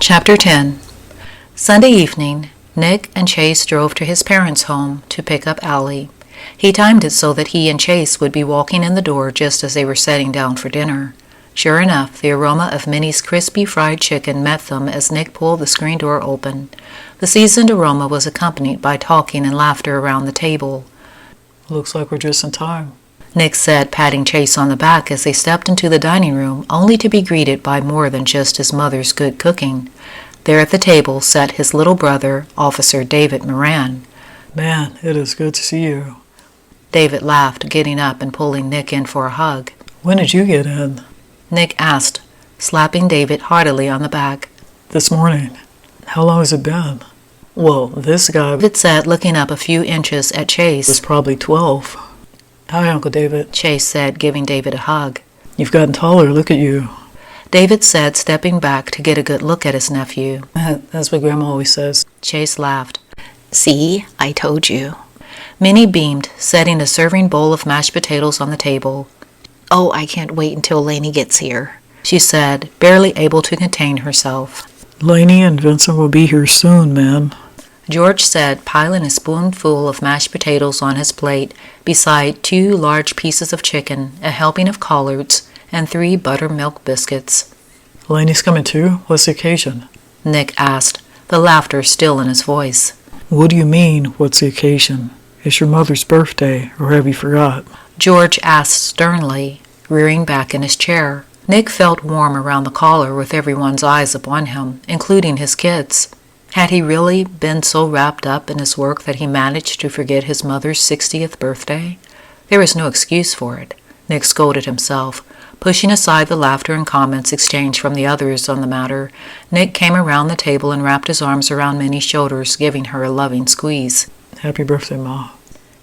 Chapter 10. Sunday evening, Nick and Chase drove to his parents' home to pick up Allie. He timed it so that he and Chase would be walking in the door just as they were setting down for dinner. Sure enough, the aroma of Minnie's crispy fried chicken met them as Nick pulled the screen door open. The seasoned aroma was accompanied by talking and laughter around the table. "Looks like we're just in time," Nick said, patting Chase on the back as they stepped into the dining room, only to be greeted by more than just his mother's good cooking. There at the table sat his little brother, Officer David Moran. "Man, it is good to see you." David laughed, getting up and pulling Nick in for a hug. "When did you get in?" Nick asked, slapping David heartily on the back. "This morning. How long has it been?" "Well, this guy," David said, looking up a few inches at Chase. "was probably 12. "Hi, Uncle David," Chase said, giving David a hug. "You've gotten taller, look at you." David said, stepping back to get a good look at his nephew. "That's what Grandma always says." Chase laughed. "See, I told you." Minnie beamed, setting a serving bowl of mashed potatoes on the table. "Oh, I can't wait until Lainey gets here," she said, barely able to contain herself. "Lainey and Vincent will be here soon, man." George said, piling a spoonful of mashed potatoes on his plate, beside 2 large pieces of chicken, a helping of collards, and 3 buttermilk biscuits. "Lainey's coming too? What's the occasion?" Nick asked, the laughter still in his voice. "What do you mean, what's the occasion? It's your mother's birthday, or have you forgot?" George asked sternly, rearing back in his chair. Nick felt warm around the collar with everyone's eyes upon him, including his kids. Had he really been so wrapped up in his work that he managed to forget his mother's 60th birthday? There was no excuse for it. Nick scolded himself. Pushing aside the laughter and comments exchanged from the others on the matter, Nick came around the table and wrapped his arms around Minnie's shoulders, giving her a loving squeeze. "Happy birthday, Ma,"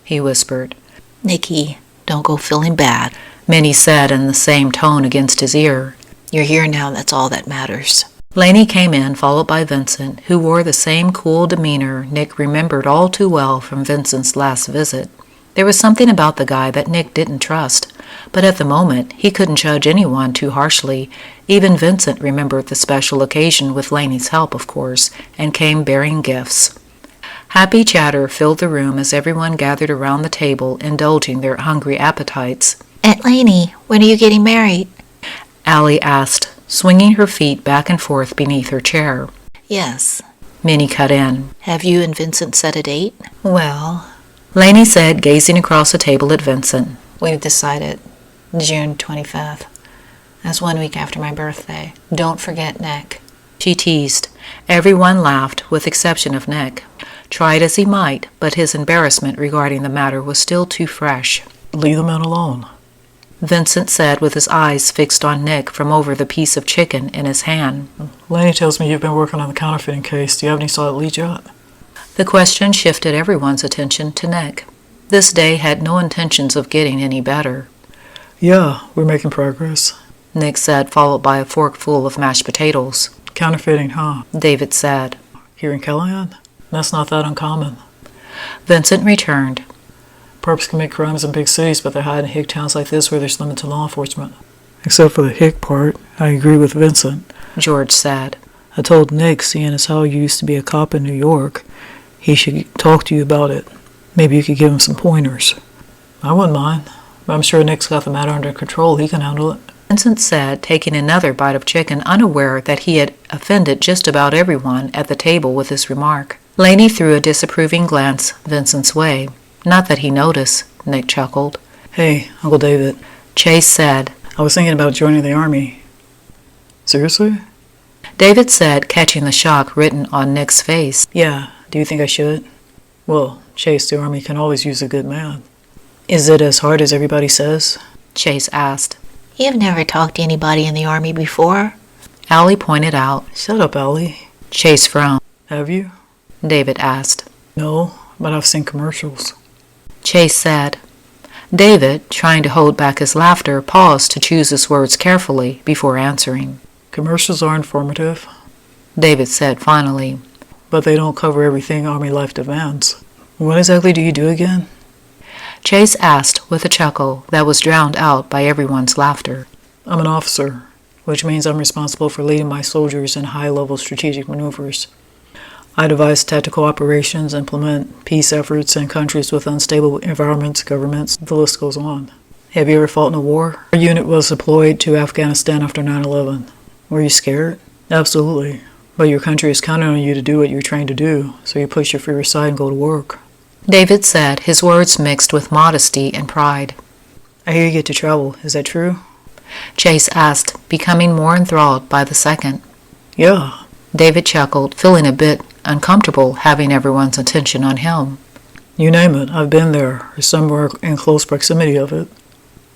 he whispered. "Nicky, don't go feeling bad," Minnie said in the same tone against his ear. "You're here now, that's all that matters." Lainey came in, followed by Vincent, who wore the same cool demeanor Nick remembered all too well from Vincent's last visit. There was something about the guy that Nick didn't trust, but at the moment he couldn't judge anyone too harshly. Even Vincent remembered the special occasion with Lainey's help, of course, and came bearing gifts. Happy chatter filled the room as everyone gathered around the table, indulging their hungry appetites. "Aunt Lainey, when are you getting married?" Allie asked, swinging her feet back and forth beneath her chair. "Yes." Minnie cut in. "Have you and Vincent set a date?" "Well," Lainey said, gazing across the table at Vincent. "We've decided June 25th. That's 1 week after my birthday. Don't forget Nick." She teased. Everyone laughed, with exception of Nick. Tried as he might, but his embarrassment regarding the matter was still too fresh. "Leave the man alone," Vincent said, with his eyes fixed on Nick from over the piece of chicken in his hand. "Lainey tells me you've been working on the counterfeiting case. Do you have any solid leads yet?" The question shifted everyone's attention to Nick. This day had no intentions of getting any better. "Yeah, we're making progress," Nick said, followed by a forkful of mashed potatoes. "Counterfeiting, huh?" David said. "Here in Callahan? That's not that uncommon. Vincent returned. Perps commit crimes in big cities, but they hide in hick towns like this where there's limited law enforcement." "Except for the hick part. I agree with Vincent," George said. "I told Nick, seeing as how you used to be a cop in New York, he should talk to you about it. Maybe you could give him some pointers." "I wouldn't mind, but I'm sure Nick's got the matter under control. He can handle it." Vincent said, taking another bite of chicken, unaware that he had offended just about everyone at the table with his remark. Lainey threw a disapproving glance Vincent's way. Not that he noticed, Nick chuckled. "Hey, Uncle David," Chase said. "I was thinking about joining the Army." "Seriously?" David said, catching the shock written on Nick's face. "Yeah, do you think I should?" "Well, Chase, the Army can always use a good man." "Is it as hard as everybody says?" Chase asked. "You've never talked to anybody in the Army before?" Allie pointed out. "Shut up, Allie." Chase frowned. "Have you?" David asked. "No, but I've seen commercials." Chase said. David, trying to hold back his laughter, paused to choose his words carefully before answering. "Commercials are informative," David said finally. "but they don't cover everything Army life demands." "What exactly do you do again?" Chase asked with a chuckle that was drowned out by everyone's laughter. "I'm an officer. which means I'm responsible for leading my soldiers in high-level strategic maneuvers. I devise tactical operations, implement peace efforts in countries with unstable environments, governments, the list goes on. Have you ever fought in a war? Our unit was deployed to Afghanistan after 9/11. Were you scared? Absolutely. But your country is counting on you to do what you're trained to do, so you push your fear aside and go to work. David said, his words mixed with modesty and pride. I hear you get to travel. Is that true? Chase asked, becoming more enthralled by the second. Yeah. David chuckled, feeling a bit uncomfortable having everyone's attention on him. You name it. I've been there, or somewhere in close proximity of it.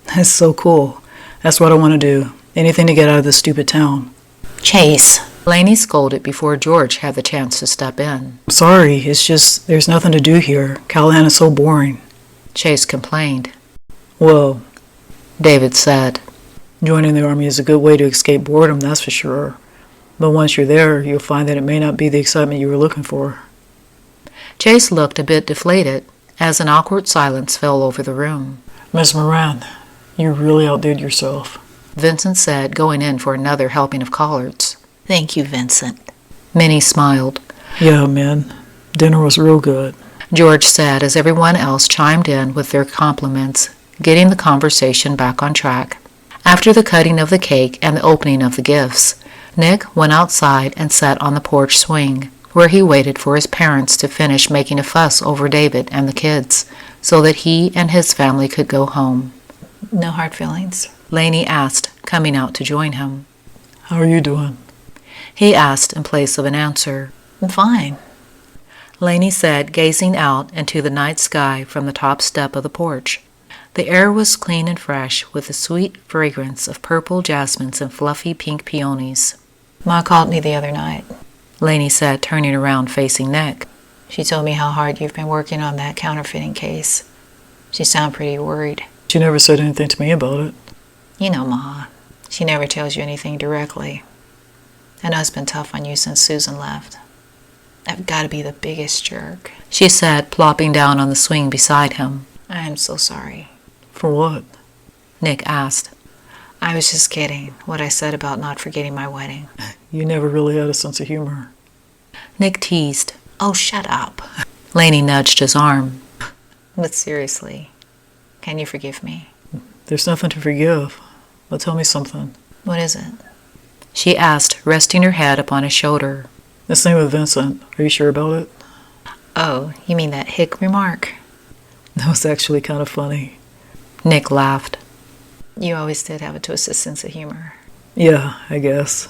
That's so cool. That's what I want to do. Anything to get out of this stupid town. Chase. Laney scolded before George had the chance to step in. I'm sorry, it's just there's nothing to do here. Callahan is so boring. Chase complained. Well, David said, joining the army is a good way to escape boredom, that's for sure. But once you're there, you'll find that it may not be the excitement you were looking for. Chase looked a bit deflated as an awkward silence fell over the room. Miss Moran, you really outdid yourself. Vincent said, going in for another helping of collards. Thank you, Vincent. Minnie smiled. Yeah, man. Dinner was real good. George said as everyone else chimed in with their compliments, getting the conversation back on track. After the cutting of the cake and the opening of the gifts, Nick went outside and sat on the porch swing, where he waited for his parents to finish making a fuss over David and the kids, so that he and his family could go home. No hard feelings? Laney asked, coming out to join him. How are you doing? He asked in place of an answer. I'm fine. Laney said, gazing out into the night sky from the top step of the porch. The air was clean and fresh, with the sweet fragrance of purple jasmines and fluffy pink peonies. Ma called me the other night. Laney said, turning around facing Nick. She told me how hard you've been working on that counterfeiting case. She sounded pretty worried. She never said anything to me about it. You know, Ma. She never tells you anything directly. I know it's been tough on you since Susan left. I've got to be the biggest jerk, she said, plopping down on the swing beside him. I am so sorry. For what? Nick asked. I was just kidding, what I said about not forgetting my wedding. You never really had a sense of humor. Nick teased. Oh, shut up. Laney nudged his arm. But seriously, can you forgive me? There's nothing to forgive. But tell me something. What is it? She asked, resting her head upon his shoulder. This thing with Vincent, are you sure about it? Oh, you mean that hick remark? That was actually kind of funny. Nick laughed. You always did have a twisted sense of humor. Yeah, I guess.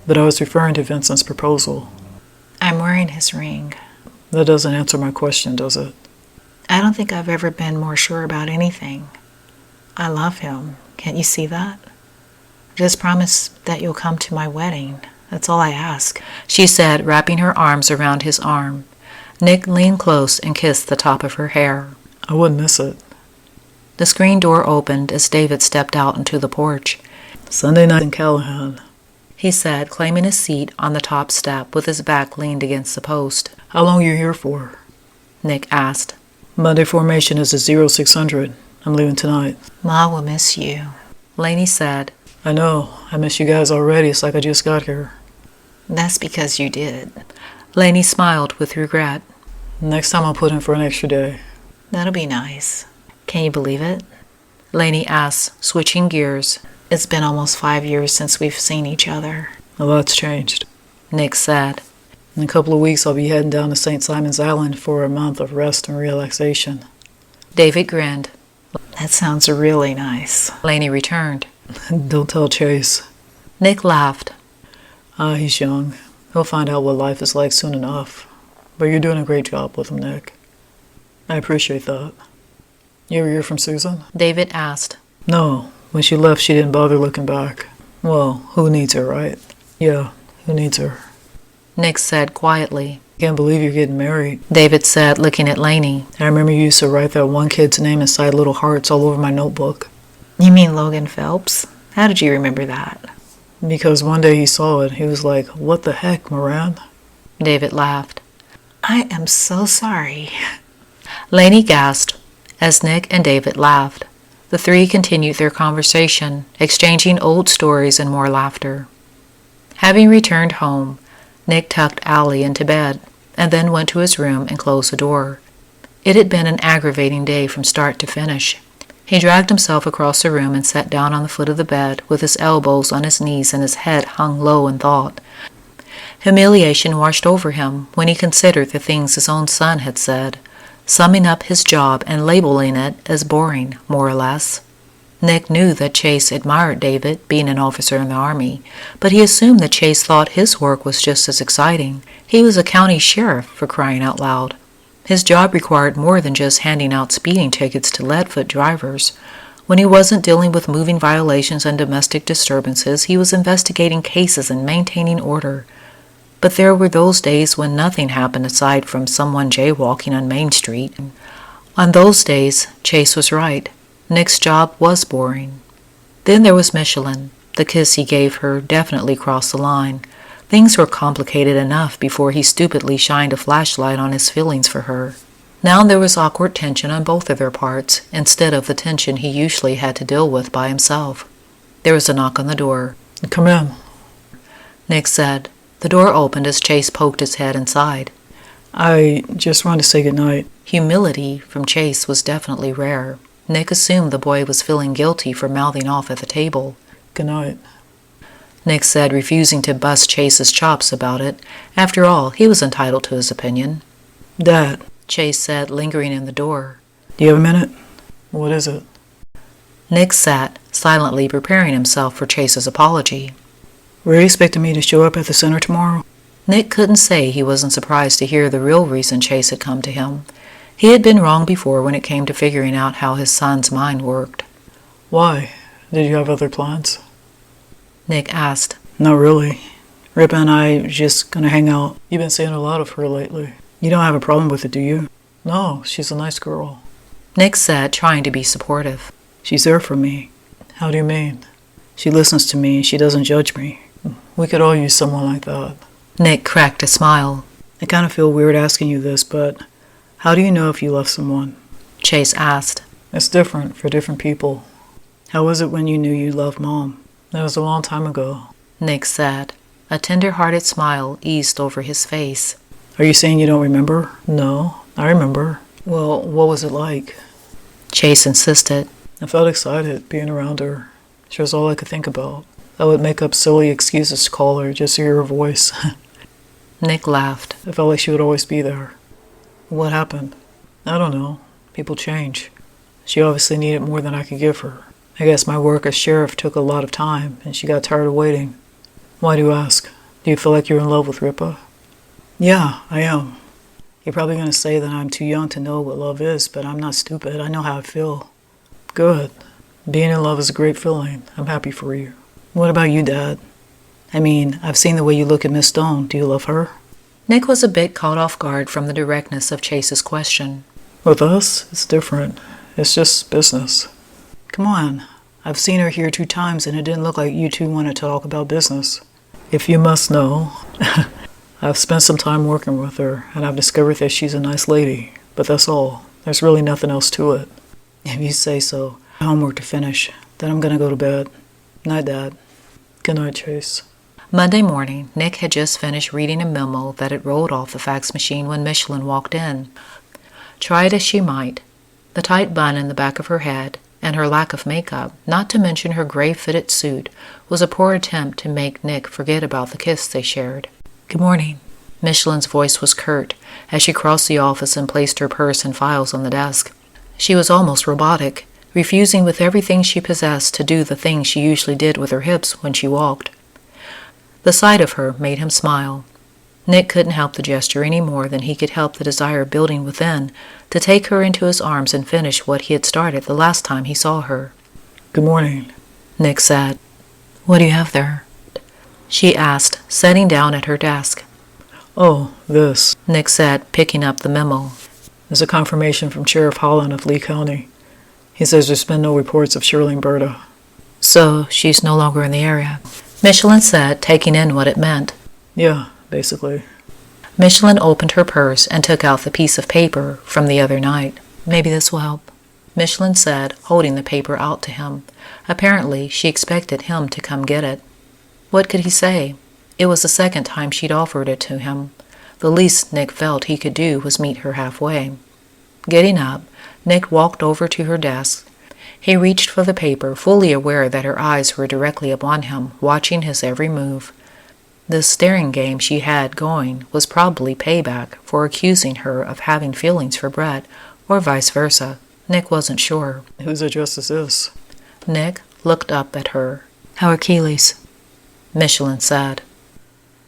But I was referring to Vincent's proposal. I'm wearing his ring. That doesn't answer my question, does it? I don't think I've ever been more sure about anything. I love him. Can't you see that? Just promise that you'll come to my wedding. That's all I ask, she said, wrapping her arms around his arm. Nick leaned close and kissed the top of her hair. I wouldn't miss it. The screen door opened as David stepped out into the porch. Sunday night in Callahan, he said, claiming a seat on the top step with his back leaned against the post. How long are you here for? Nick asked. Monday formation is at 0600. I'm leaving tonight. Ma will miss you, Laney said. I know. I miss you guys already. It's like I just got here. That's because you did. Laney smiled with regret. Next time I'll put in for an extra day. That'll be nice. Can you believe it? Laney asked, switching gears. It's been almost 5 years since we've seen each other. A lot's changed, Nick said. In a couple of weeks I'll be heading down to St. Simon's Island for a month of rest and relaxation. David grinned. That sounds really nice. Laney returned. Don't tell Chase. Nick laughed. He's young. He'll find out what life is like soon enough. But you're doing a great job with him, Nick. I appreciate that. You ever hear from Susan? David asked. No. When she left, she didn't bother looking back. Well, who needs her, right? Yeah, who needs her? Nick said quietly. Can't believe you're getting married. David said, looking at Laney. I remember you used to write that one kid's name inside little hearts all over my notebook. You mean Logan Phelps? How did you remember that? Because one day he saw it. He was like, what the heck, Moran? David laughed. I am so sorry. Laney gasped as Nick and David laughed. The three continued their conversation, exchanging old stories and more laughter. Having returned home, Nick tucked Allie into bed, and then went to his room and closed the door. It had been an aggravating day from start to finish. He dragged himself across the room and sat down on the foot of the bed, with his elbows on his knees and his head hung low in thought. Humiliation washed over him when he considered the things his own son had said, summing up his job and labeling it as boring, more or less. Nick knew that Chase admired David, being an officer in the Army, but he assumed that Chase thought his work was just as exciting. He was a county sheriff, for crying out loud. His job required more than just handing out speeding tickets to lead-foot drivers. When he wasn't dealing with moving violations and domestic disturbances, he was investigating cases and maintaining order. But there were those days when nothing happened aside from someone jaywalking on Main Street. On those days, Chase was right. Nick's job was boring. Then there was Michellin. The kiss he gave her definitely crossed the line. Things were complicated enough before he stupidly shined a flashlight on his feelings for her. Now there was awkward tension on both of their parts, instead of the tension he usually had to deal with by himself. There was a knock on the door. "Come in," Nick said. The door opened as Chase poked his head inside. "I just wanted to say goodnight." Humility from Chase was definitely rare. Nick assumed the boy was feeling guilty for mouthing off at the table. "Goodnight," Nick said, refusing to bust Chase's chops about it. After all, he was entitled to his opinion. "Dad," Chase said, lingering in the door. "do you have a minute?" "What is it?" Nick sat, silently preparing himself for Chase's apology. "Were you expecting me to show up at the center tomorrow?" Nick couldn't say he wasn't surprised to hear the real reason Chase had come to him. He had been wrong before when it came to figuring out how his son's mind worked. "Why? Did you have other plans?" Nick asked. "Not really. Rippa and I are just gonna hang out. You've been seeing a lot of her lately. You don't have a problem with it, do you?" "No, she's a nice girl." Nick said, trying to be supportive. "She's there for me." "How do you mean?" "She listens to me and she doesn't judge me." "We could all use someone like that." Nick cracked a smile. "I kind of feel weird asking you this, but how do you know if you love someone?" Chase asked. "It's different for different people." "How was it when you knew you loved Mom?" "That was a long time ago." Nick said. A tender-hearted smile eased over his face. "Are you saying you don't remember?" "No, I remember." "Well, what was it like?" Chase insisted. "I felt excited being around her. She was all I could think about. I would make up silly excuses to call her just to hear her voice." Nick laughed. "I felt like she would always be there." "What happened?" "I don't know. People change. She obviously needed more than I could give her. I guess my work as sheriff took a lot of time, and she got tired of waiting." "Why do you ask? Do you feel like you're in love with Rippa?" "Yeah, I am. You're probably going to say that I'm too young to know what love is, but I'm not stupid. I know how I feel." "Good. Being in love is a great feeling. I'm happy for you." "What about you, Dad? I mean, I've seen the way you look at Miss Stone. Do you love her?" Nick was a bit caught off guard from the directness of Chase's question. "With us, it's different. It's just business." "Come on. I've seen her here 2 times, and it didn't look like you two wanted to talk about business." "If you must know, I've spent some time working with her, and I've discovered that she's a nice lady. But that's all. There's really nothing else to it." "If you say so. Homework to finish. Then I'm going to go to bed. Night, Dad." "Good night, Chase." Monday morning, Nick had just finished reading a memo that had rolled off the fax machine when Michellin walked in. Try it as she might, the tight bun in the back of her head, and her lack of makeup, not to mention her gray-fitted suit, was a poor attempt to make Nick forget about the kiss they shared. "Good morning." Michelin's voice was curt as she crossed the office and placed her purse and files on the desk. She was almost robotic, refusing with everything she possessed to do the things she usually did with her hips when she walked. The sight of her made him smile. Nick couldn't help the gesture any more than he could help the desire building within to take her into his arms and finish what he had started the last time he saw her. "Good morning," Nick said. "What do you have there?" she asked, sitting down at her desk. "Oh, this," Nick said, picking up the memo. "is a confirmation from Sheriff Holland of Lee County. He says there's been no reports of Shirley and Berta." "So she's no longer in the area," Michellin said, taking in what it meant. "Yeah, basically." Michellin opened her purse and took out the piece of paper from the other night. "Maybe this will help." Michellin said, holding the paper out to him. Apparently, she expected him to come get it. What could he say? It was the second time she'd offered it to him. The least Nick felt he could do was meet her halfway. Getting up, Nick walked over to her desk. He reached for the paper, fully aware that her eyes were directly upon him, watching his every move. This staring game she had going was probably payback for accusing her of having feelings for Brett, or vice versa. Nick wasn't sure. Whose address is this? Nick looked up at her. How are Keeley's? Michellin said.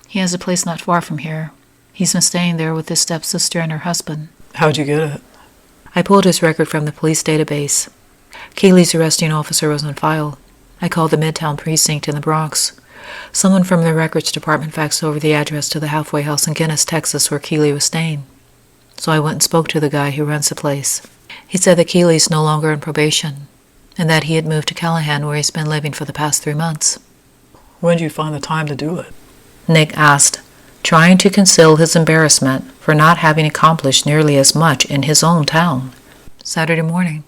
He has a place not far from here. He's been staying there with his stepsister and her husband. How'd you get it? I pulled his record from the police database. Keeley's arresting officer was on file. I called the Midtown precinct in the Bronx. Someone from the records department faxed over the address to the halfway house in Guinness, Texas, where Keeley was staying. So I went and spoke to the guy who runs the place. He said that Keeley's no longer on probation, and that he had moved to Callahan, where he's been living for the past 3 months. When did you find the time to do it? Nick asked, trying to conceal his embarrassment for not having accomplished nearly as much in his own town. Saturday morning.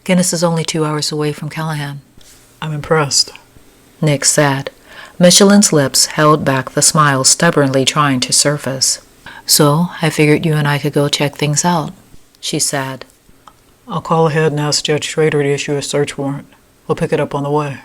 Guinness is only 2 hours away from Callahan. I'm impressed. Nick said. Michelin's lips held back the smile stubbornly trying to surface. So, I figured you and I could go check things out, she said. I'll call ahead and ask Judge Schrader to issue a search warrant. We'll pick it up on the way.